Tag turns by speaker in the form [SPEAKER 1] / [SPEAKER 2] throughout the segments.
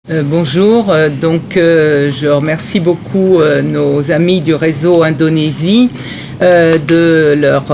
[SPEAKER 1] Bonjour, je remercie beaucoup nos amis du réseau Indonésie de leur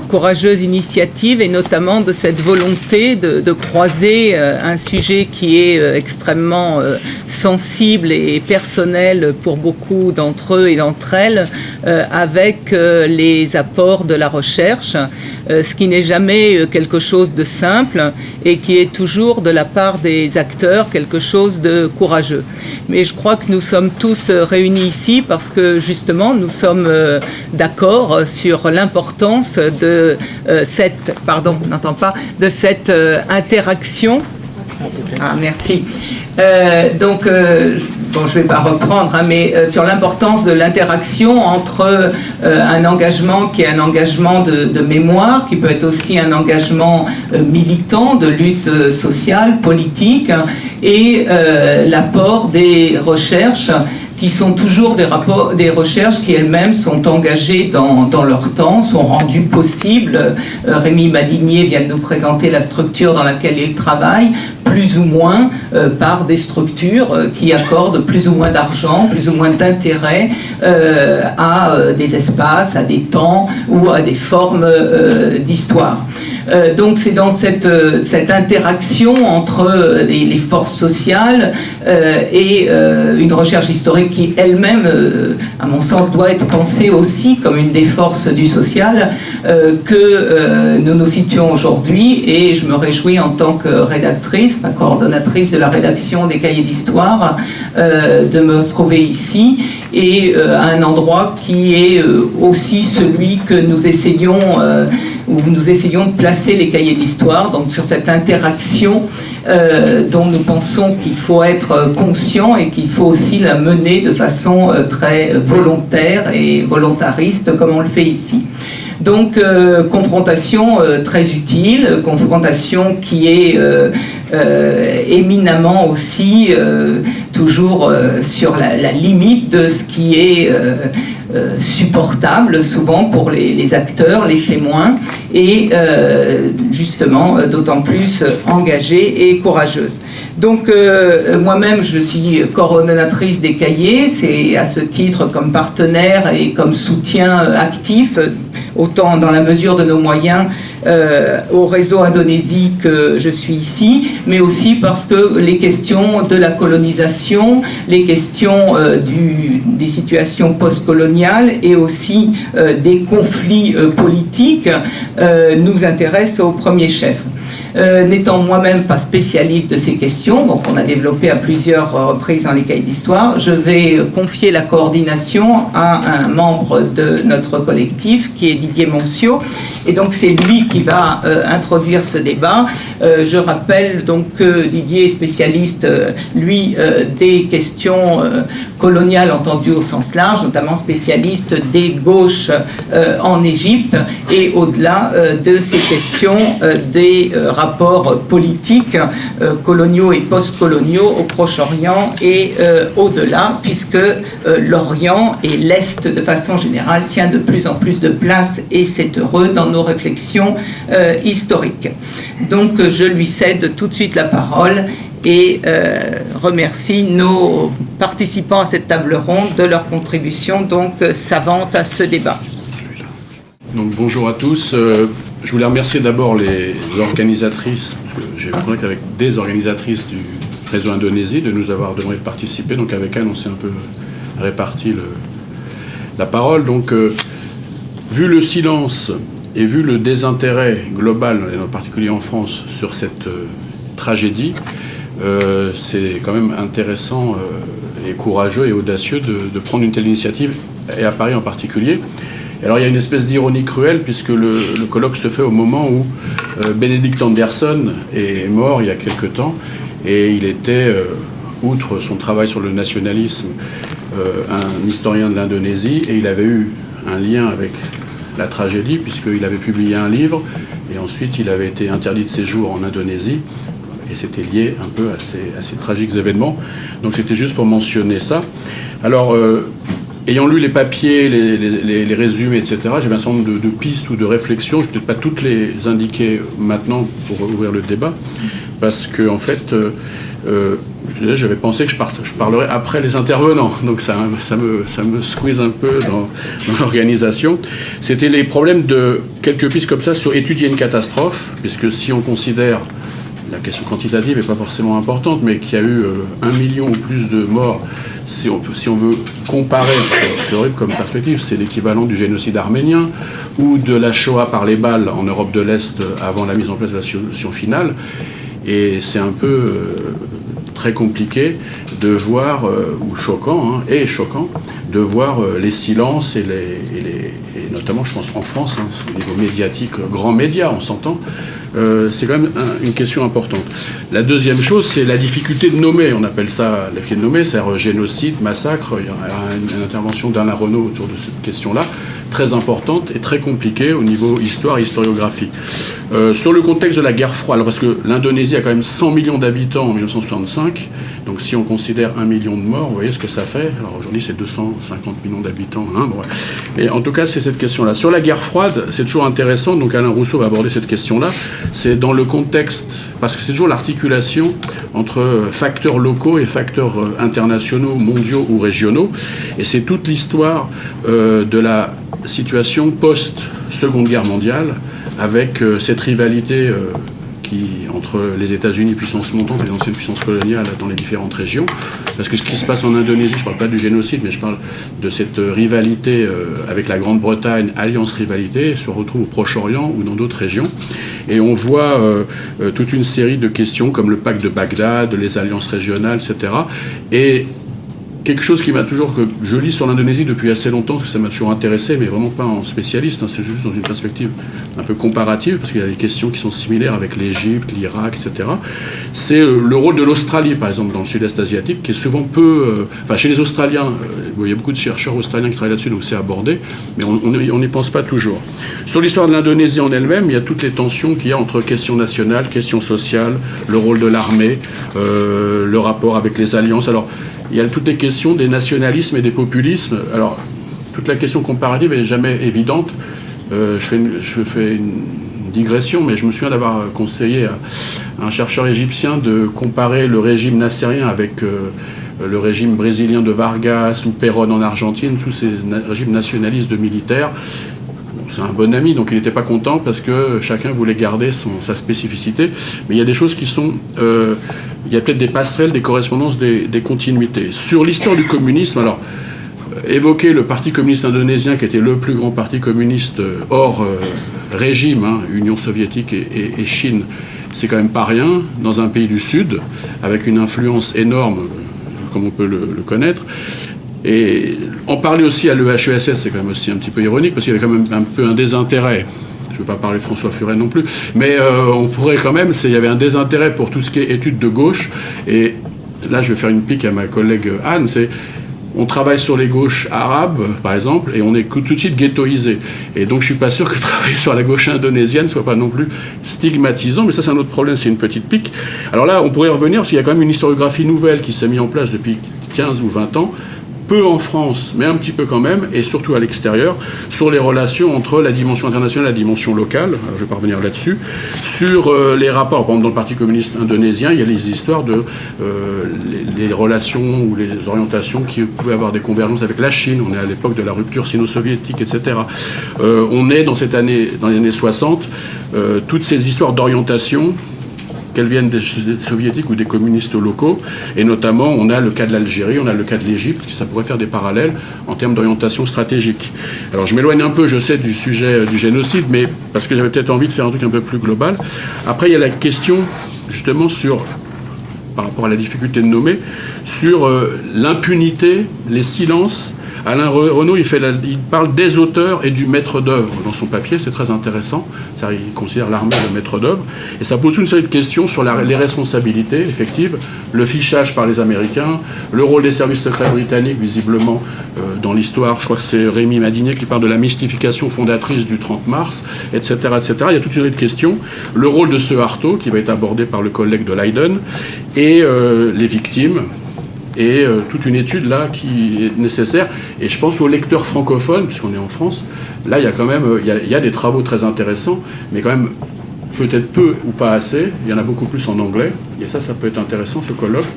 [SPEAKER 1] courageuse initiative et notamment de cette volonté de croiser un sujet qui est extrêmement sensible et personnel pour beaucoup d'entre eux et d'entre elles avec les apports de la recherche, ce qui n'est jamais quelque chose de simple et qui est toujours de la part des acteurs quelque chose de courageux. Mais je crois que nous sommes tous réunis ici parce que justement nous sommes d'accord sur l'importance de cette interaction. Ah, merci. Je ne vais pas reprendre, mais sur l'importance de l'interaction entre un engagement qui est un engagement de mémoire, qui peut être aussi un engagement militant, de lutte sociale, politique, et l'apport des recherches qui sont toujours des recherches qui elles-mêmes sont engagées dans leur temps, sont rendues possibles. Rémi Madinier vient de nous présenter la structure dans laquelle il travaille, plus ou moins par des structures qui accordent plus ou moins d'argent, plus ou moins d'intérêt à des espaces, à des temps ou à des formes d'histoire. Donc c'est dans cette interaction entre les forces sociales et une recherche historique qui elle-même, à mon sens, doit être pensée aussi comme une des forces du social que nous nous situons aujourd'hui, et je me réjouis en tant que rédactrice, coordonnatrice de la rédaction des cahiers d'histoire, de me retrouver ici et à un endroit qui est aussi celui que nous essayons de placer les cahiers d'histoire, donc sur cette interaction dont nous pensons qu'il faut être conscient et qu'il faut aussi la mener de façon très volontaire et volontariste comme on le fait ici. Donc confrontation très utile, confrontation qui est éminemment aussi toujours sur la limite de ce qui est supportable souvent pour les acteurs, les témoins, et justement d'autant plus engagée et courageuse. Donc moi-même je suis coordonnatrice des cahiers, c'est à ce titre comme partenaire et comme soutien actif, autant dans la mesure de nos moyens au réseau Indonésie que je suis ici, mais aussi parce que les questions de la colonisation, les questions des situations postcoloniales et aussi des conflits politiques nous intéressent au premier chef. N'étant moi-même pas spécialiste de ces questions, donc on a développé à plusieurs reprises dans les cahiers d'histoire, je vais confier la coordination à un membre de notre collectif qui est Didier Monciot, et donc c'est lui qui va introduire ce débat. Je rappelle donc que Didier est spécialiste, lui, des questions coloniales entendues au sens large, notamment spécialiste des gauches en Égypte, et au-delà de ces questions des rapports politiques coloniaux et post-coloniaux au Proche-Orient et au-delà, puisque l'Orient et l'Est de façon générale tient de plus en plus de place, et c'est heureux dans nos réflexions historiques. Donc je lui cède tout de suite la parole et remercie nos participants à cette table ronde de leur contribution donc savante à ce débat.
[SPEAKER 2] Donc bonjour à tous. Je voulais remercier d'abord les organisatrices, parce que j'ai eu contact avec des organisatrices du réseau Indonésie, de nous avoir demandé de participer. Donc avec elles, on s'est un peu réparti la parole. Donc vu le silence et vu le désintérêt global, et en particulier en France, sur cette tragédie, c'est quand même intéressant et courageux et audacieux de prendre une telle initiative, et à Paris en particulier. Alors il y a une espèce d'ironie cruelle, puisque le colloque se fait au moment où Benedict Anderson est mort il y a quelque temps, et il était, outre son travail sur le nationalisme, un historien de l'Indonésie, et il avait eu un lien avec la tragédie, puisqu'il avait publié un livre, et ensuite il avait été interdit de séjour en Indonésie, et c'était lié un peu à ces tragiques événements. Donc c'était juste pour mentionner ça. Alors, ayant lu les papiers, les résumés, etc., j'avais un certain nombre de pistes ou de réflexions. Je ne vais peut-être pas toutes les indiquer maintenant pour ouvrir le débat, parce que en fait, j'avais pensé que je parlerais après les intervenants, donc ça me squeeze un peu dans l'organisation. C'était les problèmes de quelques pistes comme ça sur étudier une catastrophe, puisque si on considère, la question quantitative n'est pas forcément importante, mais qu'il y a eu 1 million ou plus de morts, si on veut comparer, c'est horrible comme perspective, c'est l'équivalent du génocide arménien ou de la Shoah par les balles en Europe de l'Est avant la mise en place de la solution finale. Et c'est un peu très compliqué de voir, ou choquant, choquant, de voir les silences et notamment, je pense, en France, au niveau médiatique, grands médias, on s'entend, c'est quand même une question importante. La deuxième chose, c'est la difficulté de nommer. On appelle ça la difficulté de nommer, c'est-à-dire génocide, massacre. Il y a une intervention d'Alain Renaud autour de cette question-là, très importante et très compliquée au niveau histoire et historiographie. Sur le contexte de la guerre froide, alors parce que l'Indonésie a quand même 100 millions d'habitants en 1965, donc si on considère 1 million de morts, vous voyez ce que ça fait. Alors aujourd'hui, c'est 250 millions d'habitants. Mais en tout cas, c'est cette question-là. Sur la guerre froide, c'est toujours intéressant, donc Alain Rousseau va aborder cette question-là, c'est dans le contexte, parce que c'est toujours l'articulation entre facteurs locaux et facteurs internationaux, mondiaux ou régionaux, et c'est toute l'histoire de la situation post-Seconde Guerre mondiale, avec cette rivalité entre les États-Unis, puissance montante, et les anciennes puissances coloniales dans les différentes régions. Parce que ce qui se passe en Indonésie, je ne parle pas du génocide, mais je parle de cette rivalité avec la Grande-Bretagne, alliance-rivalité, se retrouve au Proche-Orient ou dans d'autres régions. Et on voit toute une série de questions comme le pacte de Bagdad, les alliances régionales, etc. Et quelque chose qui m'a toujours, que je lis sur l'Indonésie depuis assez longtemps, parce que ça m'a toujours intéressé, mais vraiment pas en spécialiste, c'est juste dans une perspective un peu comparative, parce qu'il y a des questions qui sont similaires avec l'Égypte, l'Irak, etc. C'est le rôle de l'Australie, par exemple, dans le sud-est asiatique, qui est souvent chez les Australiens, il y a beaucoup de chercheurs australiens qui travaillent là-dessus, donc c'est abordé, mais on n'y pense pas toujours. Sur l'histoire de l'Indonésie en elle-même, il y a toutes les tensions qu'il y a entre questions nationales, questions sociales, le rôle de l'armée, le rapport avec les alliances. Alors, il y a toutes les questions des nationalismes et des populismes. Alors, toute la question comparative n'est jamais évidente. Je fais une digression, mais je me souviens d'avoir conseillé à un chercheur égyptien de comparer le régime nassérien avec le régime brésilien de Vargas ou Perón en Argentine, tous ces régimes nationalistes de militaires. C'est un bon ami, donc il n'était pas content parce que chacun voulait garder sa spécificité. Mais il y a des choses qui sont... il y a peut-être des passerelles, des correspondances, des continuités. Sur l'histoire du communisme, alors, évoquer le Parti communiste indonésien, qui était le plus grand parti communiste hors régime, Union soviétique et Chine, c'est quand même pas rien, dans un pays du Sud, avec une influence énorme, comme on peut le connaître. Et en parler aussi à l'EHESS, c'est quand même aussi un petit peu ironique, parce qu'il y avait quand même un peu un désintérêt. Je ne veux pas parler de François Furet non plus, mais on pourrait quand même, il y avait un désintérêt pour tout ce qui est études de gauche. Et là, je vais faire une pique à ma collègue Anne, on travaille sur les gauches arabes, par exemple, et on est tout de suite ghettoisé. Et donc, je ne suis pas sûr que travailler sur la gauche indonésienne ne soit pas non plus stigmatisant, mais ça, c'est un autre problème, c'est une petite pique. Alors là, on pourrait revenir, parce qu'il y a quand même une historiographie nouvelle qui s'est mise en place depuis 15 ou 20 ans, peu en France, mais un petit peu quand même, et surtout à l'extérieur, sur les relations entre la dimension internationale et la dimension locale. Alors, je ne vais pas revenir là-dessus. Sur les rapports, par exemple, dans le Parti communiste indonésien, il y a les histoires de les relations ou les orientations qui pouvaient avoir des convergences avec la Chine. On est à l'époque de la rupture sino-soviétique, etc. On est dans les années 60, toutes ces histoires d'orientation, qu'elles viennent des soviétiques ou des communistes locaux, et notamment on a le cas de l'Algérie, on a le cas de l'Égypte, ça pourrait faire des parallèles en termes d'orientation stratégique. Alors je m'éloigne un peu, je sais, du sujet du génocide, mais parce que j'avais peut-être envie de faire un truc un peu plus global. Après il y a la question justement par rapport à la difficulté de nommer, sur l'impunité, les silences. Alain Renaud, il parle des auteurs et du maître d'œuvre dans son papier, c'est très intéressant. Il considère l'armée le maître d'œuvre. Et ça pose une série de questions sur les responsabilités effectives, le fichage par les Américains, le rôle des services secrets britanniques, visiblement, dans l'histoire. Je crois que c'est Rémi Madinier qui parle de la mystification fondatrice du 30 mars, etc., etc. Il y a toute une série de questions. Le rôle de Suharto, qui va être abordé par le collègue de Leiden, et les victimes. Et toute une étude là qui est nécessaire. Et je pense aux lecteurs francophones, puisqu'on est en France, là il y a quand même il y a des travaux très intéressants, mais quand même peut-être peu ou pas assez, il y en a beaucoup plus en anglais, et ça peut être intéressant, ce colloque,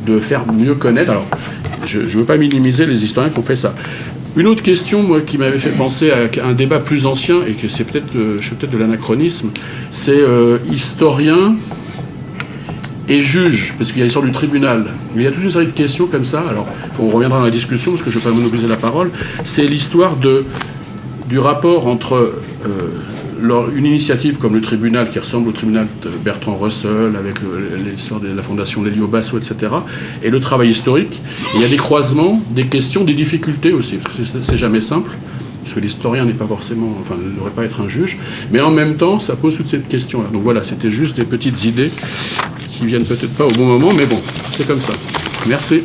[SPEAKER 2] de faire mieux connaître. Alors, je ne veux pas minimiser les historiens qui ont fait ça. Une autre question, moi, qui m'avait fait penser à un débat plus ancien, et que c'est peut-être, je fais peut-être de l'anachronisme, c'est historien et juge, parce qu'il y a l'histoire du tribunal. Il y a toute une série de questions comme ça, alors on reviendra dans la discussion, parce que je ne vais pas monopoliser la parole, c'est l'histoire du rapport entre une initiative comme le tribunal, qui ressemble au tribunal de Bertrand Russell, avec l'histoire de la fondation Lelio Basso, etc., et le travail historique. Et il y a des croisements, des questions, des difficultés aussi, parce que c'est jamais simple, parce que l'historien n'est pas forcément, enfin, ne devrait pas être un juge, mais en même temps, ça pose toute cette question-là. Donc voilà, c'était juste des petites idées qui viennent peut-être pas au bon moment, mais bon, c'est comme ça. Merci.